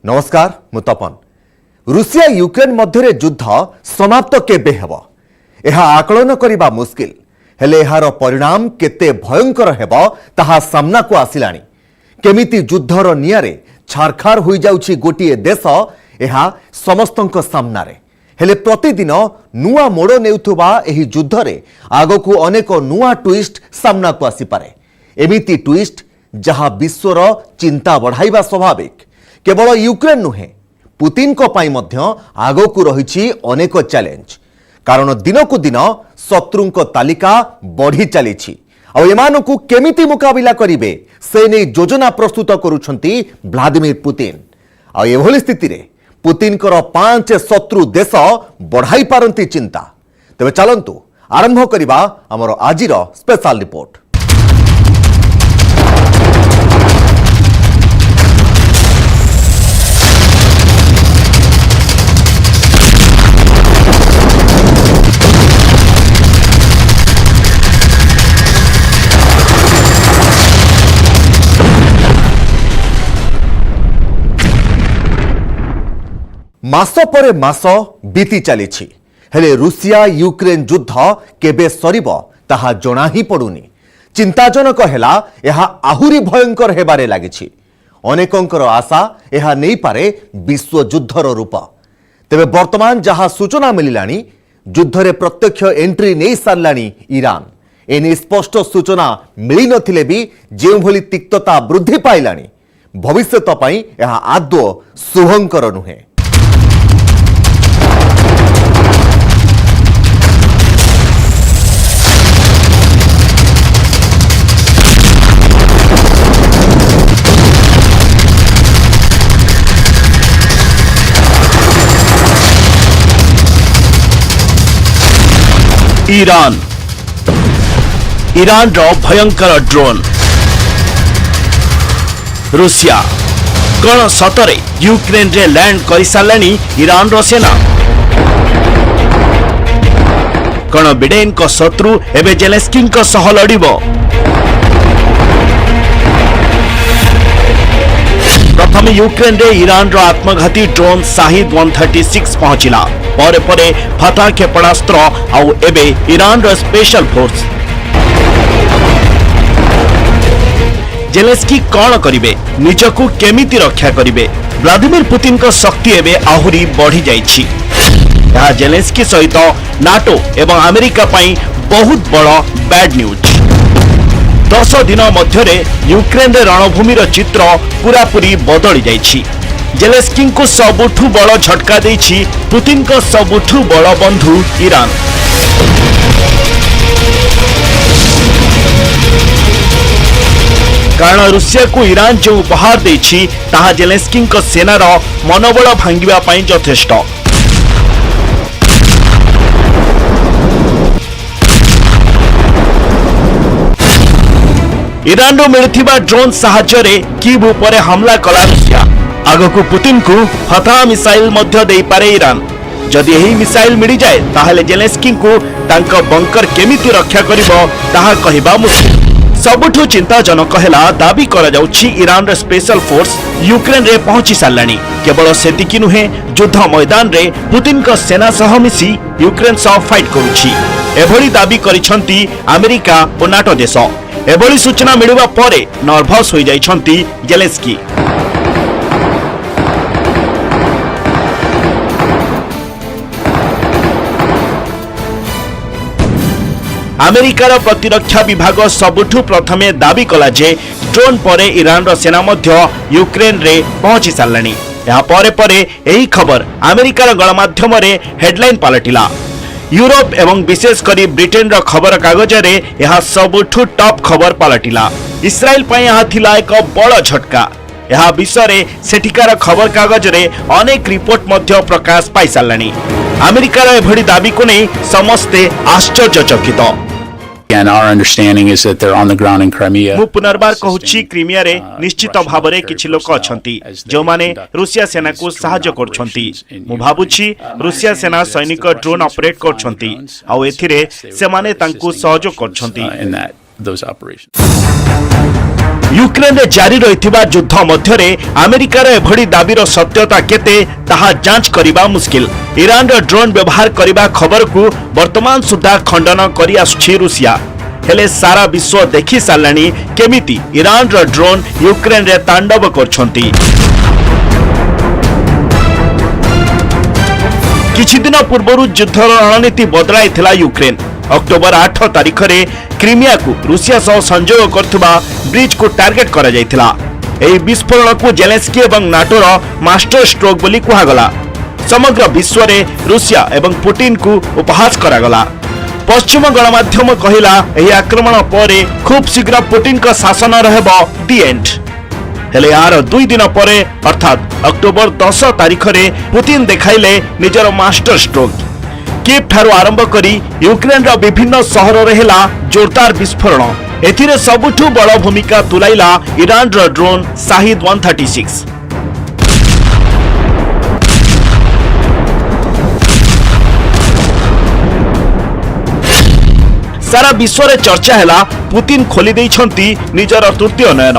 नमस्कार मु तपन। Russia Ukraine मध्य युद्ध समाप्त केबे हेबो एहा आकलन करिबा मुश्किल हेले एहार परिणाम केते भयंकर हेबो ताहा सामना को आसिलानी। केमिति युद्धर नियारे छारखार होई जाउछि गोटिए देश एहा समस्तंक सामनारे हेले प्रतिदिन नुआ मोड़ नेउथुबा एही युद्धरे आगकू अनेक नुआ ट्विस्ट सामना को आसी पारे। एमिति ट्विस्ट जहा विश्वर चिंता बढ़ाइबा स्वाभाविक। केवल यूक्रेन नुहे पुतिन को पाई मध्य आगकू रहिछि अनेक चैलेंज। कारण दिनकू दिन शत्रुंक तालिका बढ़ी चलीछि आ एमानकू केमिति मुकाबिला करिवे से नै योजना प्रस्तुत करूछंती व्लादिमीर पुतिन। आ एभली स्थिति रे पुतिन कर 5 शत्रु देश बढ़ाई पारंती चिंता। तेबे चलंतु आरंभ करिबा हमर आजिर स्पेशल रिपोर्ट। मास परे मास बीती चली हेले रूसिया यूक्रेन युद्ध केबे सरिब ताहा जणा ही पड़ुनी। चिंताजनक हेला एहा आहुरी भयंकर हेबारे लागिछि। अनेकंकर आशा एहा नहीं पारे विश्व युद्धर रूप। तेबे वर्तमान जहा सूचना मिलिलानी युद्धरे प्रत्यक्ष एंट्री नहीं सारलानी ईरान। एने स्पष्ट सूचना मिली नथिले भी जेउ भली तिक्तता वृद्धि पाइलानी भविष्यत पई एहा आदौ शुभंकर नुहे। ईरान रो भयंकर ड्रोन। रूसिया कौन सतरे यूक्रेन रे लैंड कर सारानी ईरान रो सेना। कौन बिडेन को शत्रु एबे जेलेस्की को सह लड़िबो। प्रथम यूक्रेन रे ईरान रो आत्मघाती ड्रोन शाहिद 136 पहुंचला। परे परे फटा क्षेपणास्त्र आउ एबे ईरान रो स्पेशल फोर्स। जेलेस्की कौन करिवे निजकू केमिति रक्षा करिवे। व्लादिमीर पुतिन को शक्ति एबे आहुरी बढ़ी जाइछि। यह जेलेस्की सहित नाटो एवं अमेरिका पई बहुत बड़ बैड न्यूज। 10 दिन मध्यरे यूक्रेन रे रणभूमिर चित्र पूरापूरी बदली जाइछि। जेलेस्की को सबुठु बड़ झटका देछि पुतिन को सबुठु बड़ बंधु ईरान। कारण रूसिया को ईरान जो उपहार देछि ताहा जेलेस्की को सेनार मनोबल भांगिबा पई यथेष्ट। ईरान रो मिलथिबा ड्रोन सहायरे कीव उपरे हमला कला रूसिया। आगकू पुतिन को हथा मिसाइल मध्य दे पारे ईरान। जदि यही मिसाइल मिल जाए ताहले जेलेस्की को तांका बंकर केमिति रक्षा करिबो ताहा कहिबा मुश्किल। सबुठु चिंताजनक हेला दाबी करा जाउछि ईरान रे स्पेशल फोर्स यूक्रेन रे पहुंची सारलानी। केवल सेतिकी नुहे युद्ध मैदान रे पुतिन को सेना सह मिसी यूक्रेन सह फाइट करुछि एभली दाबी करिसंती अमेरिका और नाटो देश। एभली सूचना मिलवा परे नर्भस हो जाइछंती जेलेस्की। अमेरिकार प्रतिरक्षा विभाग सबुठु प्रथमे दाबी कला जे ड्रोन परे ईरान रो सेना मध्य यूक्रेन रे पहुंची सारलानी। या परे परे एही खबर अमेरिकार गणमाध्यम रे हेडलाइन पलटिला। यूरोप एवं विशेषकर ब्रिटेन रो खबर कागज रे यह सबुठु टॉप खबर पलटिला। इस्राएल पई यह थिला एक बड़ झटका। यह विषय रे सेठिकार खबर कागज रे अनेक रिपोर्ट मध्य प्रकाश पाई सारलानी। अमेरिकार एभली दाबी को नहीं समस्ते आश्चर्यचकित। And our understanding is that they're on the ground in Crimea. मु पुनर्बार कहूछि क्रीमिया रे निश्चित भाबरे किछि लोक अछंती जो माने रूसिया सेना को सहायता करछंती। मु भाबुछि रूसिया सेना सैनिक ड्रोन ऑपरेट करछंती आ एथिरे से माने तांकु सहयोग करछंती। Those operations. ୟୁକ୍ରେନରେ ଜାରି ରହିଥିବା ଯୁଦ୍ଧ ମଧ୍ୟରେ ଆମେରିକାର ଏଭଳି ଦାବିର ସତ୍ୟତା କେତେ ତାହା ଯାଞ୍ଚ କରିବା ମୁସ୍କିଲ। ଇରାନର ଡ୍ରୋନ୍ ବ୍ୟବହାର କରିବା ଖବରକୁ ବର୍ତ୍ତମାନ ସୁଦ୍ଧା ଖଣ୍ଡନ କରି ଆସୁଛି ରୁଷିଆ। ହେଲେ ସାରା ବିଶ୍ୱ ଦେଖି ସାରିଲାଣି କେମିତି ଇରାନର ଡ୍ରୋନ୍ ୟୁକ୍ରେନରେ ତାଣ୍ଡବ କରୁଛନ୍ତି। କିଛି ଦିନ ପୂର୍ବରୁ ଯୁଦ୍ଧର ରଣନୀତି ବଦଳାଇଥିଲା ୟୁକ୍ରେନ। ଅକ୍ଟୋବର 8 ତାରିଖରେ କ୍ରିମିଆକୁ ରୁଷିଆ ସହ ସଂଯୋଗ କରୁଥିବା ବ୍ରିଜକୁ ଟାର୍ଗେଟ କରାଯାଇଥିଲା। ଏହି ବିସ୍ଫୋରଣକୁ ଜେଲେନ୍ସ୍କି ଏବଂ ନାଟୋର ମାଷ୍ଟର ଷ୍ଟ୍ରୋକ୍ ବୋଲି କୁହାଗଲା। ସମଗ୍ର ବିଶ୍ୱରେ ରୁଷିଆ ଏବଂ ପୁଟିନଙ୍କୁ ଉପହାସ କରାଗଲା। ପଶ୍ଚିମ ଗଣମାଧ୍ୟମ କହିଲା ଏହି ଆକ୍ରମଣ ପରେ ଖୁବ୍ ଶୀଘ୍ର ପୁଟିନଙ୍କ ଶାସନର ହେବ ଦି ଏଣ୍ଡ। ହେଲେ ଏହାର 2 ଦିନ ପରେ ଅର୍ଥାତ୍ ଅକ୍ଟୋବର 10 ତାରିଖରେ ପୁତିନ ଦେଖାଇଲେ ନିଜର ମାଷ୍ଟର ଷ୍ଟ୍ରୋକ୍। କିଭ୍ ଠାରୁ ଆରମ୍ଭ କରି ୟୁକ୍ରେନର ବିଭିନ୍ନ ସହରରେ ହେଲା ଜୋରଦାର ବିସ୍ଫୋରଣ। ଏଥିରେ ସବୁଠୁ ବଡ଼ ଭୂମିକା ତୁଲାଇଲା ଇରାନର ଡ୍ରୋନ୍ ସାହିଦ 136। ସାରା ବିଶ୍ୱରେ ଚର୍ଚ୍ଚା ହେଲା ପୁତିନ ଖୋଲି ଦେଇଛନ୍ତି ନିଜର ତୃତୀୟ ନୟନ।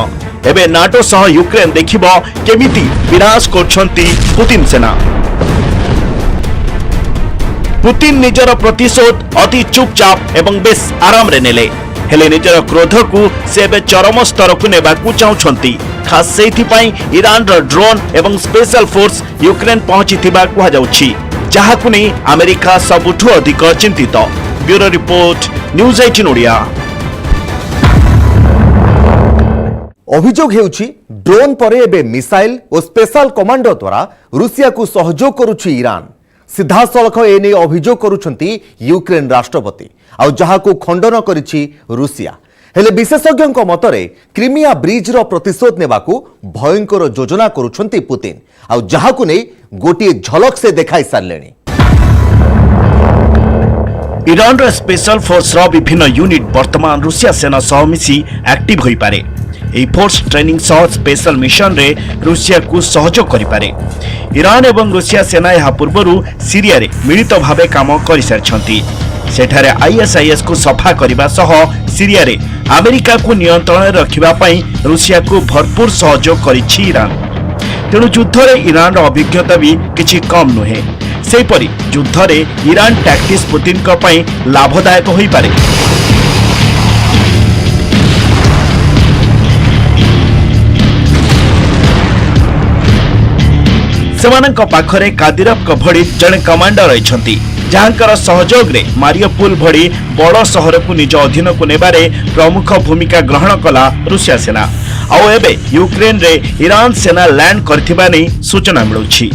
ଏବେ ନାଟୋ ସହ ୟୁକ୍ରେନ ଦେଖିବ କେମିତି ବିନାଶ କରୁଛନ୍ତି ପୁତିନ ସେନା। ପୁତିନ ନିଜର ପ୍ରତିଶୋଧ ଅତି ଚୁପଚାପ ଏବଂ ବେଶ ଆରାମରେ ନେଲେ। ହେଲେ ନିଜର କ୍ରୋଧକୁ ସେ ଏବେ ଚରମ ସ୍ତରକୁ ନେବାକୁ ଚାହୁଁଛନ୍ତି। ଖାସ୍ ସେଇଥିପାଇଁ ଇରାନର ଡ୍ରୋନ୍ ଏବଂ ସ୍ପେଶାଲ ଫୋର୍ସ ୟୁକ୍ରେନ ପହଞ୍ଚିଥିବା କୁହାଯାଉଛି, ଯାହାକୁ ନେଇ ଆମେରିକା ସବୁଠୁ ଅଧିକ ଚିନ୍ତିତ। Bureau report, news 18 Odia. অভিযোগ হেউছি ড্রোন পরে এবে মিসাইল ও স্পেশাল কমান্ডো দ্বারা রুষিয়াকু সহযোগ করুছি ইরান। সিধাসলখ এনে অভিযোগ করুছন্তি ইউক্রেন রাষ্ট্রপতি আউ যাহাকু খণ্ডন করিছি রুষিয়া। হেলে বিশেষজ্ঞଙ୍କ মতরে ক্রিমিয়া ব্রিজর প্রতিশোধ নেবাকু ভয়ঙ্কর যোজনা করুছন্তি পুতিন আউ যাহাকু নেই গোটিয়ে ঝলক সে দেখাই সারলেনি। ইরানর স্পেশাল ফোর্সর বিভিন্ন ইউনিট বর্তমান রুষিয়া সেনা সহ মিশি আক্টিভ হইপারে। এই ফোর্স ট্রেনিং সহ স্পেশাল মিশନରେ রুষিয়াକୁ সহযোগ କରିପାରେ। ইরান এবং রুষিয়া সেনা ଏହା ପୂର୍ବରୁ ସିରିଆରେ ମିଳିତ ଭାବେ କାମ କରିସାରିଛନ୍ତି। ସେଠାରେ ଆଇଏସ୍ଆଇଏସ୍କୁ ସଫା କରିବା ସହ ସିରିଆରେ ଆମେରିକାକୁ ନିୟନ୍ତ୍ରଣରେ ରଖିବା ପାଇଁ ରୁଷିଆକୁ ଭରପୁର ସହଯୋଗ କରିଛି ଇରାନ। ତେଣୁ ଯୁଦ୍ଧରେ ଇରାନର ଅଭିଜ୍ଞତା ବି କିଛି କମ୍ ନୁହେଁ। ସେହିପରି ଯୁଦ୍ଧରେ ଇରାନ ଟ୍ୟାକ୍ଟିକ୍ସ ପୁତିନଙ୍କ ପାଇଁ ଲାଭଦାୟକ ହୋଇପାରେ। ସେମାନଙ୍କ ପାଖରେ କାଦିରଭଙ୍କ ଭଳି ଜଣେ କମାଣ୍ଡର ରହିଛନ୍ତି, ଯାହାଙ୍କର ସହଯୋଗରେ ମାରିଓପୋଲ ଭଳି ବଡ଼ ସହରକୁ ନିଜ ଅଧୀନକୁ ନେବାରେ ପ୍ରମୁଖ ଭୂମିକା ଗ୍ରହଣ କଲା ରୁଷିଆ ସେନା। ଆଉ ଏବେ ୟୁକ୍ରେନରେ ଇରାନ ସେନା ଲ୍ୟାଣ୍ଡ କରିଥିବା ନେଇ ସୂଚନା ମିଳୁଛି।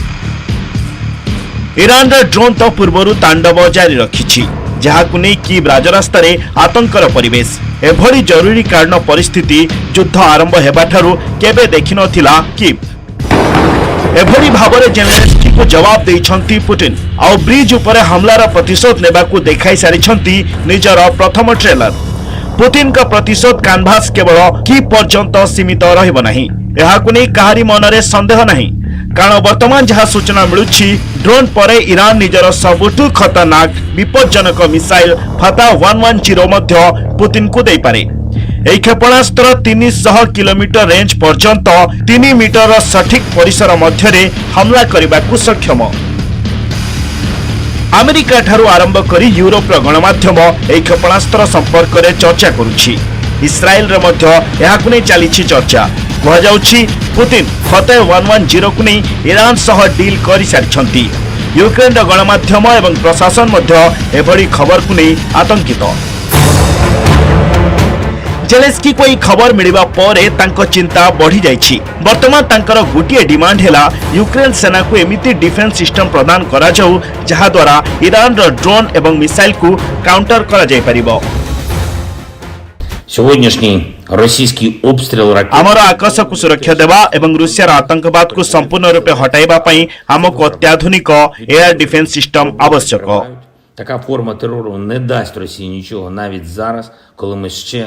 ଇରାନର ଡ୍ରୋନ୍ ତ ପୂର୍ବରୁ ତାଣ୍ଡବ ଜାରି ରଖିଛି, ଯାହାକୁ ନେଇ କିଭ୍ ରାଜରାସ୍ତାରେ ଆତଙ୍କର ପରିବେଶ। ଏଭଳି ଜରୁରୀକାଳୀନ ପରିସ୍ଥିତି ଯୁଦ୍ଧ ଆରମ୍ଭ ହେବାଠାରୁ କେବେ ଦେଖିନଥିଲା କିଭ୍। ଏଭଳି ଭାବରେ ଜେଲେନ୍ସ୍କିଙ୍କୁ ଜବାବ ଦେଇଛନ୍ତି ପୁଟିନ ଆଉ ବ୍ରିଜ ଉପରେ ହମଲାର ପ୍ରତିଶୋଧ ନେବାକୁ ଦେଖାଇ ସାରିଛନ୍ତି ନିଜର ପ୍ରଥମ ଟ୍ରେଲର। ପୁତିନଙ୍କ ପ୍ରତିଶୋଧ କାନଭାସ କେବଳ କିଭ୍ ପର୍ଯ୍ୟନ୍ତ ସୀମିତ ରହିବ ନାହିଁ, ଏହାକୁ ନେଇ କାହାରି ମନରେ ସନ୍ଦେହ ନାହିଁ। କାରଣ ବର୍ତ୍ତମାନ ଯାହା ସୂଚନା ମିଳୁଛି, ଡ୍ରୋନ୍ ପରେ ଇରାନ ନିଜର ସବୁଠୁ ଖତରନାକ ବିପଜ୍ଜନକ ମିସାଇଲ ଫତା 110 ମଧ୍ୟ ପୁତିନଙ୍କୁ ଦେଇପାରେ। ଏହି କ୍ଷେପଣାସ୍ତ୍ର 300 କିଲୋମିଟର ରେଞ୍ଜ ପର୍ଯ୍ୟନ୍ତ 3 ମିଟରର ସଠିକ ପରିସର ମଧ୍ୟରେ ହମଲା କରିବାକୁ ସକ୍ଷମ। ଆମେରିକା ଠାରୁ ଆରମ୍ଭ କରି ୟୁରୋପର ଗଣମାଧ୍ୟମ ଏହି କ୍ଷେପଣାସ୍ତ୍ର ସମ୍ପର୍କରେ ଚର୍ଚ୍ଚା କରୁଛି। ଇସ୍ରାଏଲରେ ମଧ୍ୟ ଏହାକୁ ନେଇ ଚାଲିଛି ଚର୍ଚ୍ଚା। କୁହାଯାଉଛି ପୁତିନ ଫତେ 110କୁ ନେଇ ଇରାନ ସହ ଡିଲ୍ କରିସାରିଛନ୍ତି। ୟୁକ୍ରେନର ଗଣମାଧ୍ୟମ ଏବଂ ପ୍ରଶାସନ ମଧ୍ୟ ଏଭଳି ଖବରକୁ ନେଇ ଆତଙ୍କିତ। ଜେଲେନ୍ସ୍କିଙ୍କୁ ଏହି ଖବର ମିଳିବା ପରେ ତାଙ୍କ ଚିନ୍ତା ବଢ଼ି ଯାଇଛି। ବର୍ତ୍ତମାନ ତାଙ୍କର ଗୋଟିଏ ଡିମାଣ୍ଡ ହେଲା ୟୁକ୍ରେନ ସେନାକୁ ଏମିତି ଡିଫେନ୍ସ ସିଷ୍ଟମ ପ୍ରଦାନ କରାଯାଉ, ଯାହାଦ୍ୱାରା ଇରାନର ଡ୍ରୋନ୍ ଏବଂ ମିସାଇଲକୁ କାଉଣ୍ଟର କରାଯାଇପାରିବ। Сьогоднішній російський обстріл ракет ଆମର ଆକାଶକୁ ସୁରକ୍ଷା ଦେବା ଏବଂ ରୁଷିଆର ଆତଙ୍କବାଦକୁ ସମ୍ପୂର୍ଣ୍ଣ ରୂପେ ହଟାଇବା ପାଇଁ ଆମକୁ ଅତ୍ୟାଧୁନିକ ଏୟାର ଡିଫେନ୍ସ ସିଷ୍ଟମ ଆବଶ୍ୟକ। така форма терору не дасть Росії нічого навіть зараз, коли ми ще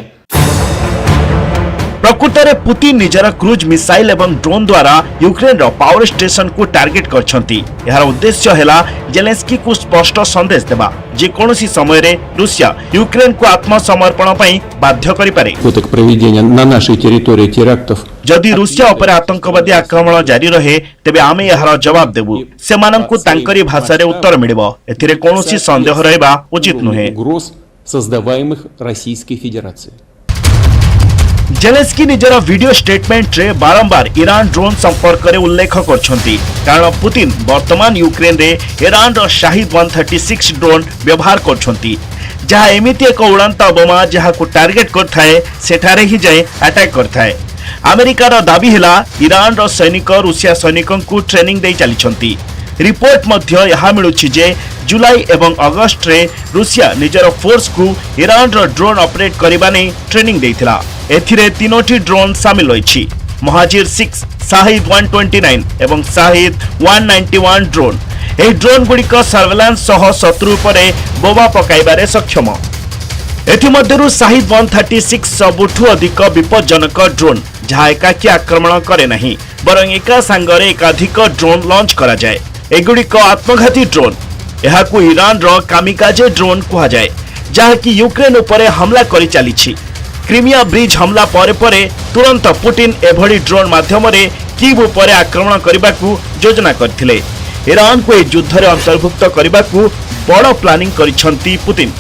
प्रकृत में पुतिन निजर क्रूज मिसाइल एवं ड्रोन द्वारा यूक्रेन रो पावर स्टेशन को टार्गेट करछंती। यार उद्देश्य हैला जेलेंस्की को स्पष्ट संदेश देबा जे कोनोसी समय रे रूसिया यूक्रेन को आत्मसमर्पण पई बाध्य करि पारे। Попыток проведения на нашей территории терактов जदि रूसिया उपर आतंकवादी आक्रमण जारी रहे तेबे आमे यार जवाब देबु। सेमानंकु तांकरी भाषा रे उत्तर मिलिबो। एथिरे कोनोसी संदेह रहबा उचित नुहे। угроз, создаваемых Российской Федерацией. जेलेंस्की निजर वीडियो स्टेटमेंट रे बारंबार ईरान ड्रोन संपर्क रे उल्लेख करछंती कारण पुतिन वर्तमान यूक्रेन रे ईरान रो शाहिद 136 ड्रोन व्यवहार करछंती जहा एमिति एक उड़ांता बोमा जहा को टार्गेट करथाए सेठारे ही जाय अटैक करथाए। अमेरिका रो दाबी हिला ईरान रो सैनिक रूसिया सैनिकों को ट्रेनिंग दे चलीछंती। रिपोर्ट मध्य यह मिलुछि जे जुलाई एवं अगस्त रे रूसिया निजर फोर्स को ईरान रो ड्रोन ऑपरेट करबा नै ट्रेनिंग देथिला। एथिरे तीनोटी ड्रोन शामिल होइछि महाजिर 6, शाहिद 129 एवं शाहिद 191 ड्रोन। एही ड्रोन गुड़िक सर्वेलांस सह शत्रु परे बोमा पकाइबारे सक्षम। एथिमध्यरु शाहिद 136 सबुठु अधिक विपज्जनक ड्रोन जहा एकाकी आक्रमण करे नहीं बरं एका सांगरे एकाधिक ड्रोन लॉन्च करा जाए। एगुड़िक आत्मघाती ड्रोन एहाकु ईरान रो कामिकाजे ड्रोन कहा जाए जहा कि यूक्रेन उपरे हमला करि चलीछि। क्रीमिया ब्रिज हमला परे परे तुरंत पुतिन एभली ड्रोन माध्यम रे कीव उपरे आक्रमण करबाकू योजना करथिले। ईरान को ए युद्ध रे अंतर्भुक्त करबाकू बड़ प्लानिंग करिसंती पुतिन।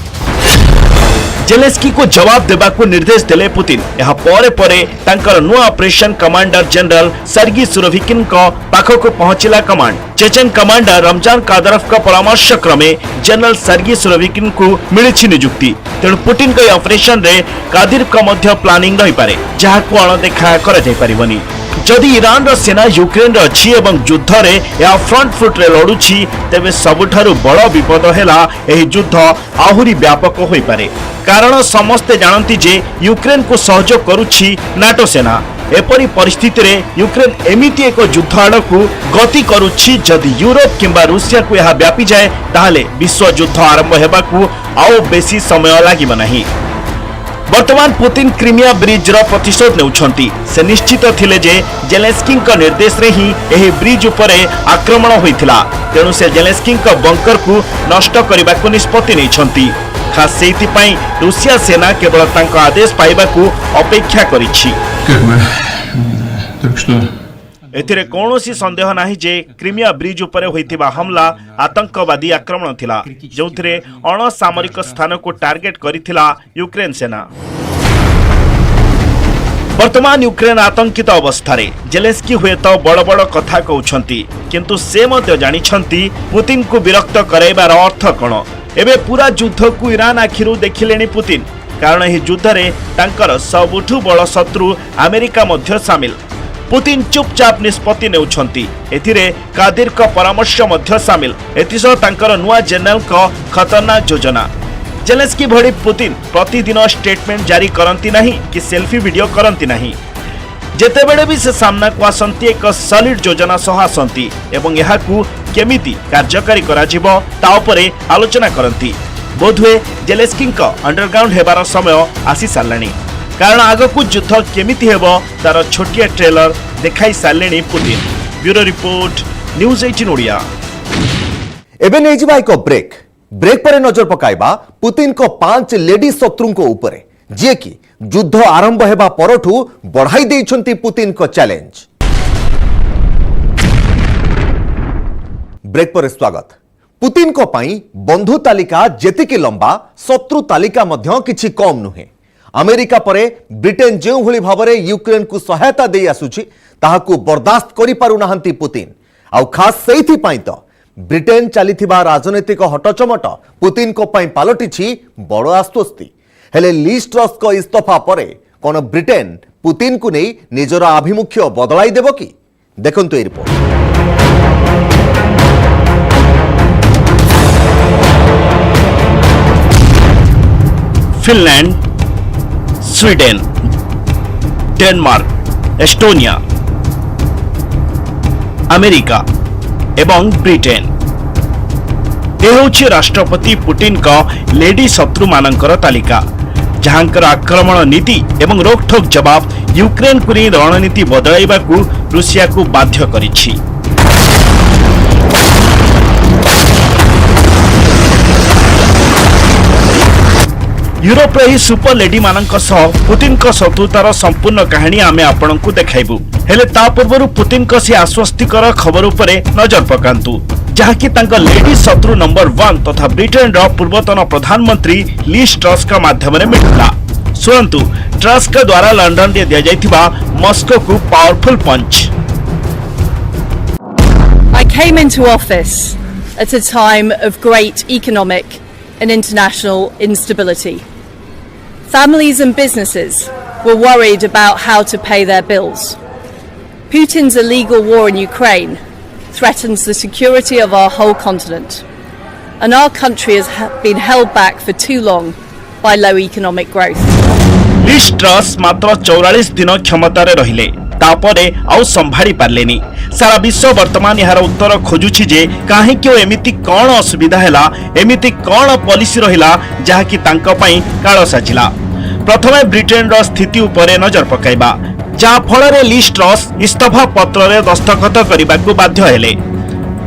जेलेंस्की को जवाब देबाकू निर्देश देले पुतिन। यह परे परे तांकर नुआ ऑपरेशन कमांडर जनरल सर्गी सुरोविकिन को पाखो को पहुंचिला कमांड। चेचेन कमांडर रमजान कादरफ का परामर्श क्रमे जनरल सर्गी सुरोविकिन को मिलिछि नियुक्ति। तेणु पुतिन को ऑपरेशन रे कादिर का मध्य प्लानिंग रही पारे जहा को अणदेखा करा जाय परिबनी। जदि ईरान रो सेना यूक्रेन रो अछि एवं युद्ध रे या फ्रंट फुट रे लडुछि तेबे सबुठारु बड़ विपद हैला एही युद्ध आहुरी व्यापक होई पारे कारण समस्ते जानती जे यूक्रेन को सहयोग करुछि नाटो सेना। एपरी परिस्थिति रे यूक्रेन एमिति एक युद्ध आड़कू गति करुछि जदि यूरोप किंबा रूसिया को यह व्यापी जाए ताहले विश्व युद्ध आरंभ हेबाकू आउ बेसी समय लागिब नाही। वर्तमान पुतिन क्रीमिया ब्रिज रो प्रतिशोध नेउछंती। से निश्चित थिले जे जेलेंस्की को निर्देश रे ही एही ब्रिज उपरे आक्रमण होइथिला। तेणु से जेलेंस्की को बंकर को नष्ट करबाकू निष्पत्ति नेछंती। खास सेति पई रूसिया सेना केवल तांको आदेश पाइबाकू अपेक्षा करिछि। एथिरे कौनसी संदेह नाही जे क्रीमिया ब्रिज उपरे होइतिबा हमला आतंकवादी आक्रमण थिला जोथिरे अणसामरिक स्थान को टार्गेट करिथिला यूक्रेन सेना। वर्तमान यूक्रेन आतंकित अवस्था रे जेलेंस्की हुए तो बड़ बड़ कथा कहउछंती किंतु से मध्य जानिछंती पुतिन को विरक्त कराइबार अर्थ कोन। एबे पूरा युद्ध को ईरान आखिरु देखिलेनी पुतिन कारण एही युद्ध रे तांकर सबुठु बड़ शत्रु अमेरिका मध्य शामिल। पुतिन चुपचाप निष्पत्ति नेउछंती। एथिरे कादिर का परामर्श मध्य शामिल। एथिसह तांकर नुआ जनरल का खतरनाक योजना। जेलेंस्की भड़ी पुतिन प्रतिदिन स्टेटमेंट जारी करंती नहीं कि सेल्फी वीडियो करंती नहीं। जेतेबेले भी से सामना को आसंती एक सॉलिड योजना सह आसंती एवं यहाकू केमिति कार्यकारी कराजिबो ता उपरे आलोचना करंती। बोधवे जेलेंस्की का अंडरग्राउंड हेबार समय आसी सारलानी कारण आगकू युद्ध केमिति हेबो तार छोटिया ट्रेलर देखाई सारलेनी Putin. Bureau report news 18 Odia. एबे नै जिबा एक ब्रेक पर नजर पकाइबा पुतिन को 5 लेडी शत्रु को ऊपर जे कि युद्ध आरंभ हेबा परठू बढ़ाई देइछंती पुतिन को चैलेंज। ब्रेक पर स्वागत। पुतिन को पाई बंधु तालिका जेतिकी लंबा शत्रु तालिका मध्य किछि कम नुहे। अमेरिका परे ब्रिटेन जो भली भावरे यूक्रेन को सहायता दे आसुछि ताहाकू बर्दाश्त करि पारु नाहंती पुतिन। आउ खास सेइथि पाई तो ब्रिटेन चलीथिबा राजनीतिक हटचमट पुतिन को पाई पालटिछि बड़ आश्वस्ति। हेले लीज ट्रस को इस्तफा परे कोन ब्रिटेन पुतिन को नहीं निजर आभिमुख्य बदलाई देबो कि देखंतु ए report. Finland, Sweden, Denmark, Estonia, America एवं ब्रिटेन ए होछि राष्ट्रपति पुतिन का लेडी शत्रु मानकर तालिका जहांकर आक्रमण नीति एवं रोकठोक जवाब यूक्रेन को नहीं रणनीति बदलाइबाकू रूसिया को बाध्य करिछि। यूरोप ही सुपर लेडी मानक सह पुतिन को शत्रुतार संपूर्ण कहानी आमे आपनकू देखाइबू। हेले ता पूर्व पुतिन को से आश्वस्तिकर खबर उपरे नजर पकांतु जहाँकि तांका लेडी शत्रु नंबर 1 तथा ब्रिटेन रो पूर्वतन प्रधानमंत्री लिज ट्रस का माध्यम रे मिलला। सुनंतु ट्रस के द्वारा लंदन रे दिया जाइथिबा मॉस्को को powerful punch. I came into office at a time of great economic and international instability. Families and businesses were worried about how to pay their bills. Putin's illegal war in Ukraine threatens the security of our whole continent, and our country has been held back for too long by low economic growth. Liz Truss मात्र 44 दिन क्षमतार रहिले तापरे आउ संभाड़ी पारलेनी। सारा विश्व वर्तमान यार उत्तर खोजुछि जे काहे क्यों एमिति कोन असुविधा हैला, एमिति कोन पॉलिसी रहिला जहाकि तांका पई काळ साजिला। प्रथमे ब्रिटेन रो स्थिति उपरे नजर पकाइबा जा फଳରେ लिज ट्रस इस्तफा पत्र रे दस्तखत करिबाकू बाध्य हेले।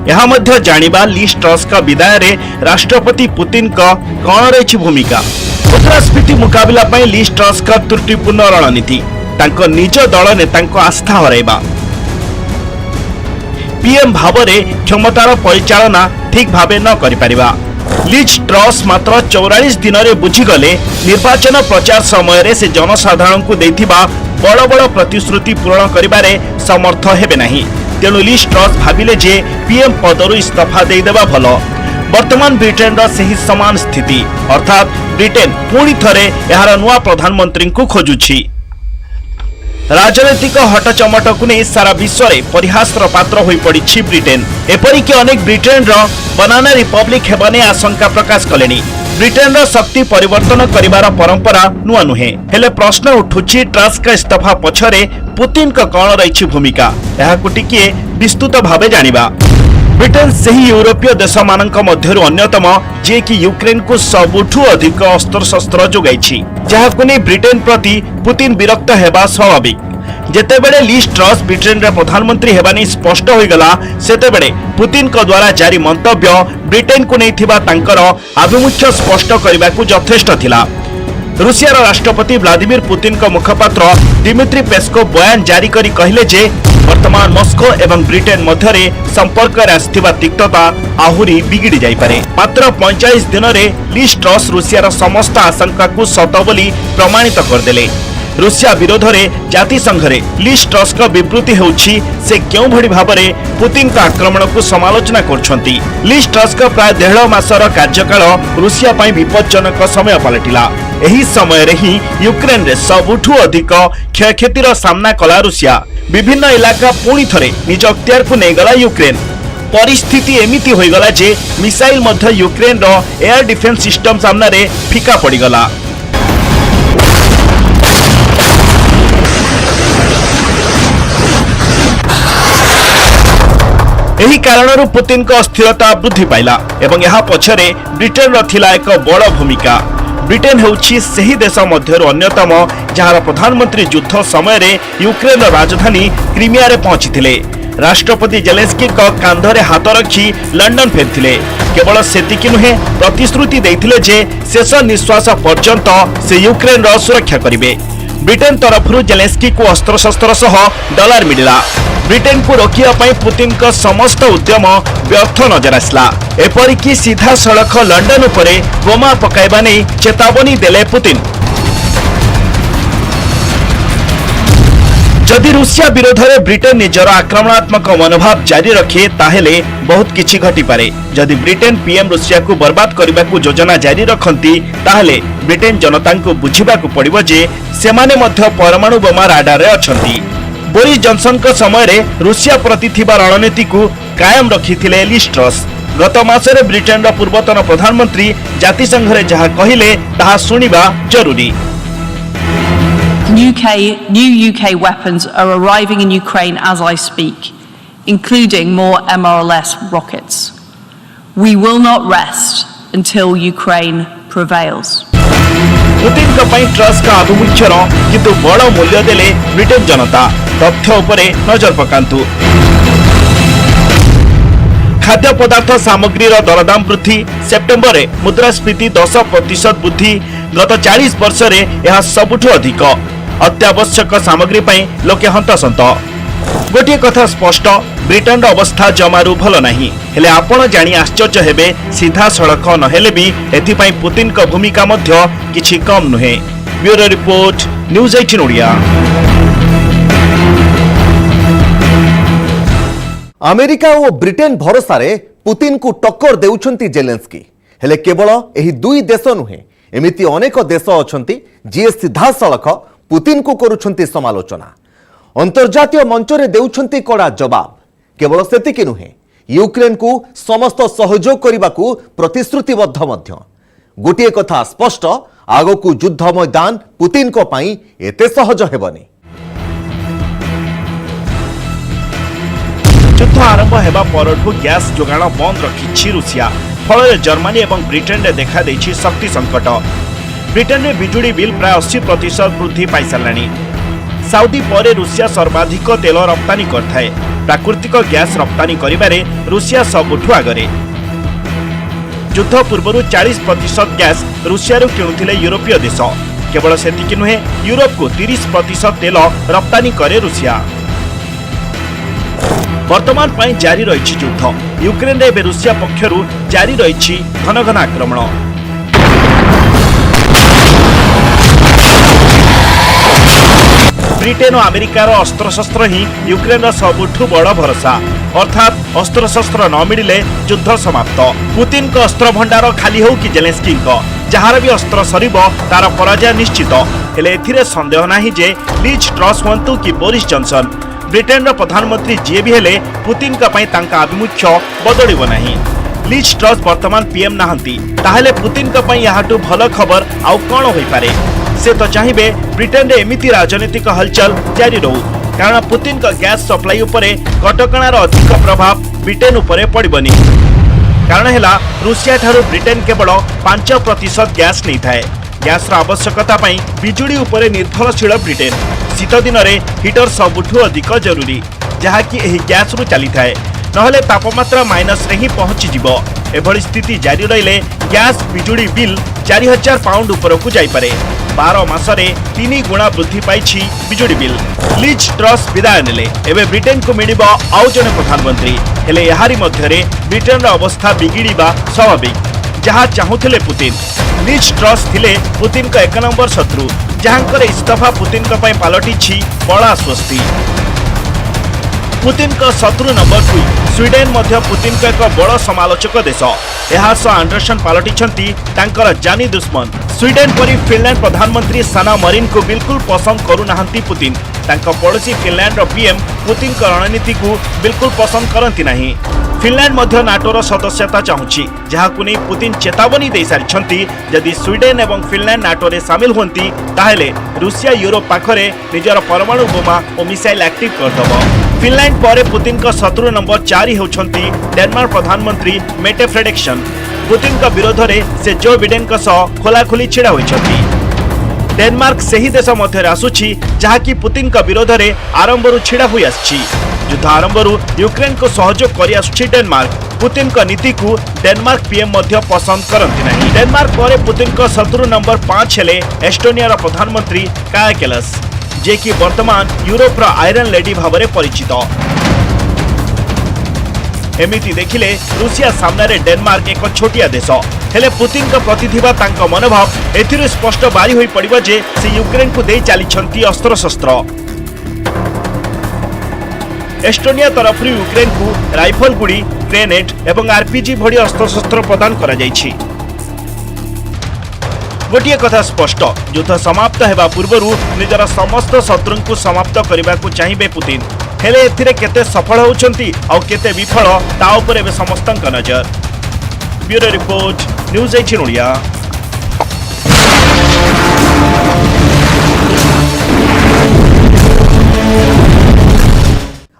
यह मध्य जानिबा लिज ट्रस का विदाय रे राष्ट्रपति पुतिन का कोन रहिछि भूमिका। मुद्रास्फीति मुकाबला पई लिज ट्रस का त्रुटिपूर्ण रणनीति तांको निज दल नेतांको आस्था हराइबा। पीएम भावरे क्षमतार परिचालना ठीक भावे न करि परिबा। लिज ट्रस मात्र 44 दिन रे बुझीगले निर्वाचन प्रचार समय रे से जनसाधारण को देथिबा बड़ बड़ प्रतिश्रुति पूर्ण करिबारे समर्थ हेबे नाही। तेणु लिज ट्रस भाबिले जे पीएम पदरु इस्तीफा देई देबा भलो। वर्तमान ब्रिटेन रो सही समान स्थिति अर्थात ब्रिटेन पुणी थरे यार नुआ प्रधानमंत्री को खोजुछि। राजनैतिक हटचमट को नहीं सारा विश्व रे परिहासर पात्र होई पड़िछि ब्रिटेन। एपरिक अनेक ब्रिटेन रो बनाना रिपब्लिक हेबाने आशंका प्रकाश कलेनी। ब्रिटेन रो शक्ति परिवर्तन करिवार परंपरा नुआ नुहे। हेले प्रश्न उठुछि ट्रस का इस्तीफा पछरे पुतिन का कोन रहिछि भूमिका। एहाकु टिके विस्तृत भावे जानिबा। ब्रिटेन सही यूरोपीय देश मानक मध्यरु अन्यतम जे कि यूक्रेन को सबुठु अधिक अस्त्र शस्त्र जोगाइछि जहाकु नै ब्रिटेन प्रति पुतिन विरक्त हेबा स्वाभाविक। जेतेबेले लिज ट्रस ब्रिटेन रे प्रधानमंत्री हेबानी स्पष्ट होइगला सेतेबेले पुतिन को द्वारा जारी मंतव्य ब्रिटेन को नैथिबा तांकर आभिमुख्य स्पष्ट करिबाकू यथेष्ट थिला। रूसिया राष्ट्रपति व्लादिमीर पुतिन का मुखपात्र दिमित्री पेस्कोव बयान जारी करी कहले जे वर्तमान मॉस्को एवं ब्रिटेन मध्यरे संपर्क रे आस्थिबा तिक्तता आहुरी बिगिड़ी जाई पारे। मात्र 45 दिन रे लिज ट्रस रूसिया समस्त आशंका को सत बोली प्रमाणित करदेले। रूसिया विरोध में जातिसंघ रे लिज ट्रस का विवृत्ति होउछि से क्यों भड़ी भाबरे पुतिन का आक्रमण को समालोचना करछंती। लिज ट्रस का प्राय 1.5 मासर कार्यकाल रूसिया पई विपज्जनक समय पलटिला। एही समय रे ही यूक्रेन रे सबुठु अधिक क्षयक्षतिर सामना कला रूसिया। विभिन्न इलाका पुणी थरे निज अख्तियार को नेगला यूक्रेन। परिस्थिति एमिति होइगला जे मिसाइल मध्य यूक्रेन रो एयर डिफेंस सिस्टम सामना रे फिका पड़ीगला। एही कारणरू पुतिन को अस्थिरता वृद्धि पाइला एवं यहाँ पछरे ब्रिटेन रो थिला एक बड़ भूमिका। ब्रिटेन हेउछि सही देश मध्यरु अन्यतम जहार प्रधानमंत्री युद्ध समय रे यूक्रेन राजधानी क्रीमिया रे पहुंचीथिले। राष्ट्रपति जेलेंस्की को कांधरे हाथ रखी लंडन फेरथिले। केवल सेतिकी नुहे प्रतिश्रुति देइथिले जे शेष निश्वास पर्यंत से यूक्रेन रो सुरक्षा करिवे। ब्रिटेन तरफरु जेलेंस्की को अस्त्रशस्त्र सह डॉलर मिलिला। ब्रिटेन को रोकिया पई पुतिन का समस्त उद्यम व्यर्थ नजर आसला। एपरिकी सीधा सड़क लंडन उपरे बोमा पकाइबा नै चेतावनी देले पुतिन। जदि रूसिया विरोध में ब्रिटेन निजर आक्रमणात्मक मनोभाव जारी रखे ताहेले बहुत किछि घटी पारे। जदि ब्रिटेन पीएम रूसिया को बर्बाद करने को योजना जारी रखती ताहेले ब्रिटेन जनता को बुझिबा को पड़िबो जे सेमाने मध्य परमाणु बोमा राडार रे अछंती। बोरिस जॉनसन का समय रे रूसिया प्रति थिबा रणनीति को कायम रखिथिले लिज ट्रस। गत मासरे ब्रिटेन रा पूर्वतन प्रधानमंत्री जातिसंघ रे जहा कहिले ताहा सुनिबा जरूरी। New UK weapons are arriving in Ukraine as I speak, including more MRLS rockets. We will not rest until Ukraine prevails. Putin trust का आभिमुख्यर किंतु बड़ मूल्य देले ब्रिटेन जनता। तथ्य उपरे नजर पकांतु। खाद्य पदार्थ सामग्री दरदाम वृद्धि, सेप्टेम्बर में मुद्रास्फीति 10% वृद्धि, गत 40 वर्ष में यह सबुठु अधिक। अत्यावश्यक सामग्री पई लोके हंतसंत। गोटे कथा स्पष्ट, ब्रिटेन अवस्था जमारू भल नहीं। हेले आपण जानी आश्चर्य हेबे, सीधा सड़क नहेले भी एथिपाई पुतिन का भूमिका मध्य किछि कम नुहे। Bureau report, news 18 Odia. America और ब्रिटेन भरोसा रे पुतिन को टक्कर देउछंती जेलेंस्की। हेले केवल एही दुई देश नुहे, एमिति अनेक देश अछंती जे सीधा सड़क पुतिन को करुछंती समालोचना। अंतर्जातीय मंच रे देउछंती कड़ा जवाब। केवल सेतिकी नुहे, यूक्रेन को समस्त सहयोग करने को प्रतिश्रुतिबद्ध मध्य। गोटे कथा स्पष्ट, आगकू युद्ध मैदान पुतिन को पाई एते सहज हेबनी। युद्ध आरंभ हेबा परठू गैस जोगाण बंद रखिछि रूसिया। फल जर्मनी और ब्रिटेन रे देखा देछि शक्ति संकट। ब्रिटेन रे बिजुली बिल प्राय 80% वृद्धि पाई साराणी। साउदी पर रूसिया सर्वाधिक तेल रप्तानी करथाए। प्राकृतिक गैस रप्तानी करिबारे रूसिया सबुठु आगरे। युद्ध पूर्व 40% गैस रूसिया किणुथिले यूरोपीय देश। केवल सेतिकी नुहे, यूरोप को 30% तेल रप्तानी करे रूसिया। वर्तमान पाई जारी रही युद्ध। यूक्रेन रे रूसिया पक्षरु जारी रही घन घन आक्रमण। ब्रिटेन और अमेरिकार अस्त्रशस्त्र ही यूक्रेन सबुठु बड़ भरोसा। अर्थात अस्त्रशस्त्र न मिले युद्ध समाप्त। पुतिन का अस्त्र भंडार खाली हो कि जेलेंस्की जार भी अस्त्र सरिबो तार पराजय निश्चित। हेले एथिरे संदेह नाही जे लीज ट्रस हुंतु कि बोरिस जॉनसन, ब्रिटेन प्रधानमंत्री जी भी हेले पुतिन का पई तांका आभिमुख्य बदलिबो नाही। लीज ट्रस वर्तमान पीएम नाहंती, ताहेले पुतिन का पई याहाटु भल खबर आउ कोन होई पारे। से तो चाहिए ब्रिटेन रे एमिति राजनीतिक हलचल जारी रहू, कारण पुतिन का गैस सप्लाई उपरे कटकणार अधिक प्रभाव ब्रिटेन उपरे पड़िबनी। कारण हेला रूसिया ठारू ब्रिटेन केवल 5% गैस नहीं थाए। गैस आवश्यकता पई बिजुली उपरे निर्भरशील ब्रिटेन। शीत दिन में हिटर सबुठु अधिक जरूरी, जहाँकि एही गैस रु चली थाए, नहले तापमात्रा माइनस रे ही पहुंची जिवो। एभली स्थिति जारी रहिले गैस बिजुली बिल 4000 पाउंड उपरकू जाई पारे। 12 मासरे 3 गुणा वृद्धि पाइछि बिजुली बिल। लीज ट्रस विदाय नेले, एबे ब्रिटेन को मिलिबो आउ जने प्रधानमंत्री। हेले याहारी मध्यरे ब्रिटेन रा अवस्था बिगिड़ीबा स्वाभाविक, जहाँ चाहूथिले पुतिन। लीज ट्रस थिले पुतिन का 1 नंबर शत्रु, जहाँकर इस्तीफा पुतिन का पई पालटिछि बड़ा स्वस्ति। पुतिन का शत्रु नंबर 2 स्वीडेन मध्य पुतिन का एक बड़ समालोचक देश। एहास एंडरसन पालटिछंती तांकर जानी दुश्मन। स्वीडेन परी फिनलैंड प्रधानमंत्री साना मरीन को बिल्कुल पसंद करूनाहांती पुतिन। तांका पड़ोसी फिनलैंड पीएम पुतिन का रणनीति को बिल्कुल पसंद करती नहीं। फिनलैंड मध्य नाटोर सदस्यता चाहूछि, जहाकु नै पुतिन चेतावनी दे सारिछंती जदि स्वीडेन एवं फिनलैंड नाटोरे सामिल होंती ताहेले रूसिया यूरोप पाखरे निजर परमाणु बोमा और मिसाइल एक्टिव करदबो। फिनलैंड पर पुतिन का शत्रु नंबर 4 होउछंती डेनमार्क प्रधानमंत्री मेटे फ्रेडेक्सन। पुतिन का विरोध रे से जो बिडेन का सह खोलाखोली छिड़ा होइछंती। डेनमार्क सही देश मध्य आसुछि जहाँकि पुतिन का विरोध रे आरंभरू छिड़ा होई आछि। युद्ध आरंभरू यूक्रेन को सहयोग करि आसुछि डेनमार्क। पुतिन का नीति को डेनमार्क पीएम मध्य पसंद करती नहीं। डेनमार्क पर पुतिन का शत्रु नंबर 5 हेले एस्टोनिया प्रधानमंत्री काया कैलास, जे कि वर्तमान यूरोप आयरन लेडी भाव में परिचित। एमिति देखिले रूसिया सामने डेनमार्क एक छोटिया देश, हेले पुतिन का प्रति थिबा तांका मनोभाव एथिरु स्पष्ट बारी होई पड़िबो जे से यूक्रेन को देई चालिछंती अस्त्र शस्त्र। एस्टोनिया तरफ यूक्रेन को राइफल गुड़ी, ग्रेनेड एवं आरपीजी भड़ी अस्त्र शस्त्र प्रदान करा जायछि। गोटे कथा स्पष्ट, युद्ध समाप्त हेबा पूर्वरु निजर समस्त शत्रु को समाप्त करने को चाहिए पुतिन। हेले एथिरे केते सफल होउछंती और केते विफल ता उपरे बे समस्तक नजर। Bureau report, news 18 Odia.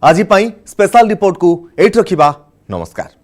आज स्पेशल रिपोर्ट को एट रखिबा। नमस्कार।